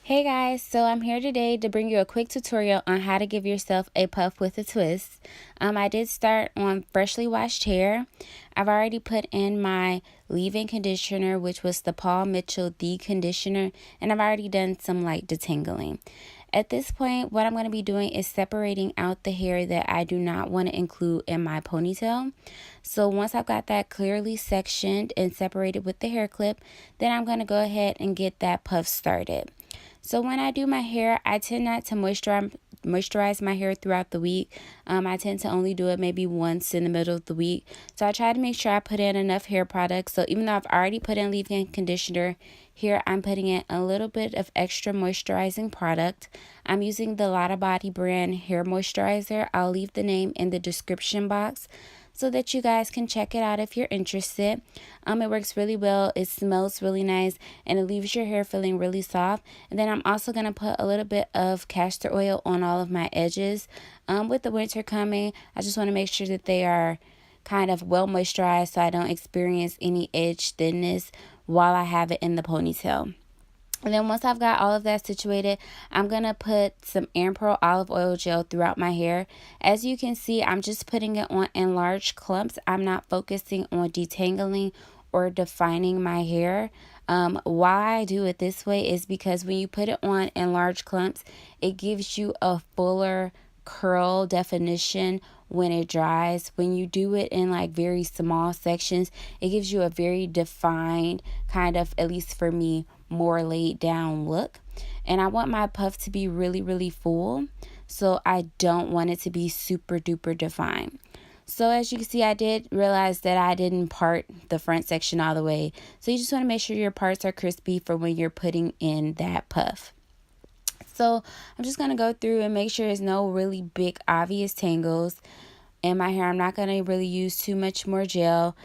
Hey guys, so I'm here today to bring you a quick tutorial on how to give yourself a puff with a twist. I did start on freshly washed hair. I've already put in my leave-in conditioner, which was the Paul Mitchell The Conditioner, and I've already done some light detangling. At this point, what I'm going to be doing is separating out the hair that I do not want to include in my ponytail. So once I've got that clearly sectioned and separated with the hair clip, then I'm going to go ahead and get that puff started. So when I do my hair, I tend not to moisturize my hair throughout the week. I tend to only do it maybe once in the middle of the week. So I try to make sure I put in enough hair products. So even though I've already put in leave-in conditioner, here I'm putting in a little bit of extra moisturizing product. I'm using the Lotta Body brand hair moisturizer. I'll leave the name in the description box so that you guys can check it out if you're interested. It works really well, it smells really nice, and it leaves your hair feeling really soft. And then I'm also going to put a little bit of castor oil on all of my edges. With the winter coming, I just want to make sure that they are kind of well moisturized so I don't experience any edge thinness while I have it in the ponytail. And then once I've got all of that situated, I'm going to put some Ampro olive oil gel throughout my hair. As you can see, I'm just putting it on in large clumps. I'm not focusing on detangling or defining my hair. Why I do it this way is because when you put it on in large clumps, it gives you a fuller curl definition when it dries. When you do it in like very small sections, it gives you a very defined kind of, at least for me, more laid down look. And I want my puff to be really full, so I don't want it to be super duper defined. So as you can see, I did realize that I didn't part the front section all the way. So you just want to make sure your parts are crispy for when you're putting in that puff. So I'm just going to go through and make sure there's no really big obvious tangles in my hair. I'm not going to really use too much more gel.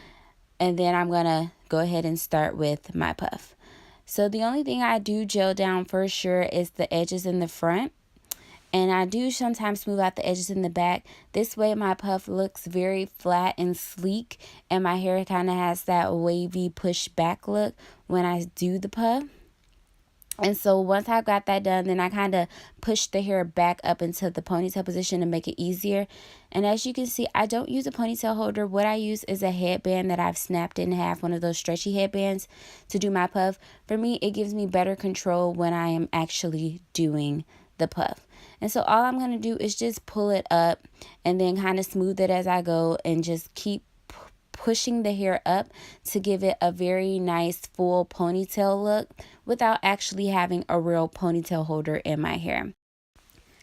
And then I'm going to go ahead and start with my puff. So the only thing I do gel down for sure is the edges in the front. And I do sometimes smooth out the edges in the back. This way my puff looks very flat and sleek. And my hair kind of has that wavy push back look when I do the puff. And so once I've got that done, then I kind of push the hair back up into the ponytail position to make it easier. And as you can see, I don't use a ponytail holder. What I use is a headband that I've snapped in half, one of those stretchy headbands, to do my puff. For me, it gives me better control when I am actually doing the puff. And so all I'm going to do is just pull it up and then kind of smooth it as I go and just keep pushing the hair up to give it a very nice full ponytail look without actually having a real ponytail holder in my hair.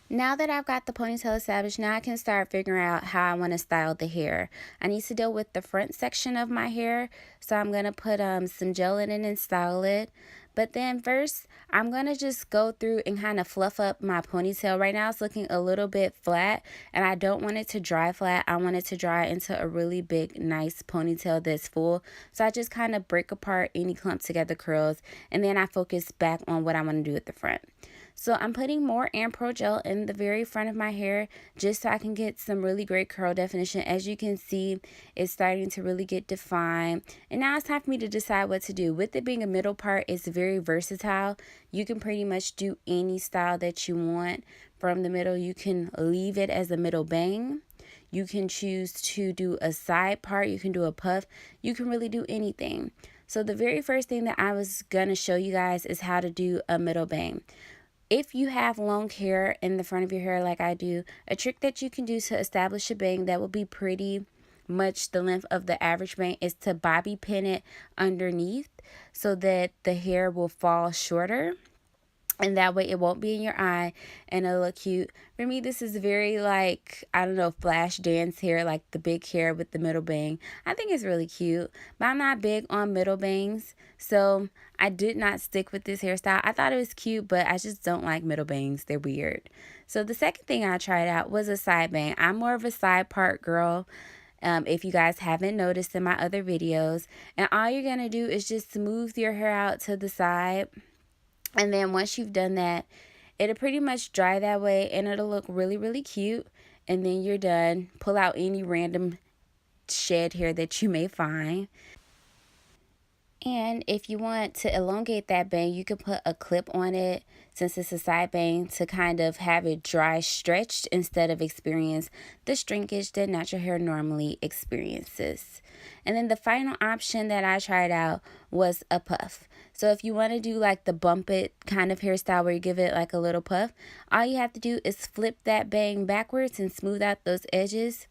Now that I've got the ponytail established, now I can start figuring out how I want to style the hair. I need to deal with the front section of my hair, so I'm going to put some gel in it and style it. But then first, I'm going to just go through and kind of fluff up my ponytail. Right now, it's looking a little bit flat, and I don't want it to dry flat. I want it to dry into a really big, nice ponytail that's full. So I just kind of break apart any clumped together curls, and then I focus back on what I want to do at the front. So I'm putting more Ampro gel in the very front of my hair just so I can get some really great curl definition. As you can see, it's starting to really get defined. And now it's time for me to decide what to do. With it being a middle part, it's very versatile. You can pretty much do any style that you want from the middle. You can leave it as a middle bang. You can choose to do a side part. You can do a puff. You can really do anything. So the very first thing that I was going to show you guys is how to do a middle bang. If you have long hair in the front of your hair like I do, a trick that you can do to establish a bang that will be pretty much the length of the average bang is to bobby pin it underneath so that the hair will fall shorter. And that way it won't be in your eye and it'll look cute. For me, this is very like, I don't know, flash dance hair, like the big hair with the middle bang. I think it's really cute, but I'm not big on middle bangs. So I did not stick with this hairstyle. I thought it was cute, but I just don't like middle bangs. They're weird. So the second thing I tried out was a side bang. I'm more of a side part girl. If you guys haven't noticed in my other videos. And all you're going to do is just smooth your hair out to the side. And then once you've done that, it'll pretty much dry that way and it'll look really cute. And then you're done. Pull out any random shed hair that you may find. And if you want to elongate that bang, you can put a clip on it since it's a side bang to kind of have it dry stretched instead of experience the shrinkage that natural hair normally experiences. And then the final option that I tried out was a puff. So if you want to do like the bump it kind of hairstyle where you give it like a little puff, all you have to do is flip that bang backwards and smooth out those edges.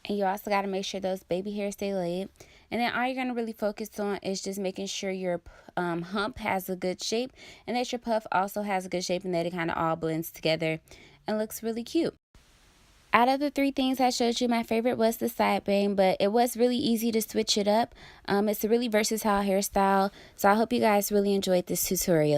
And you also got to make sure those baby hairs stay laid. And then all you're going to really focus on is just making sure your hump has a good shape and that your puff also has a good shape and that it kind of all blends together and looks really cute. Out of the three things I showed you, my favorite was the side bang, but it was really easy to switch it up. It's a really versatile hairstyle, so I hope you guys really enjoyed this tutorial.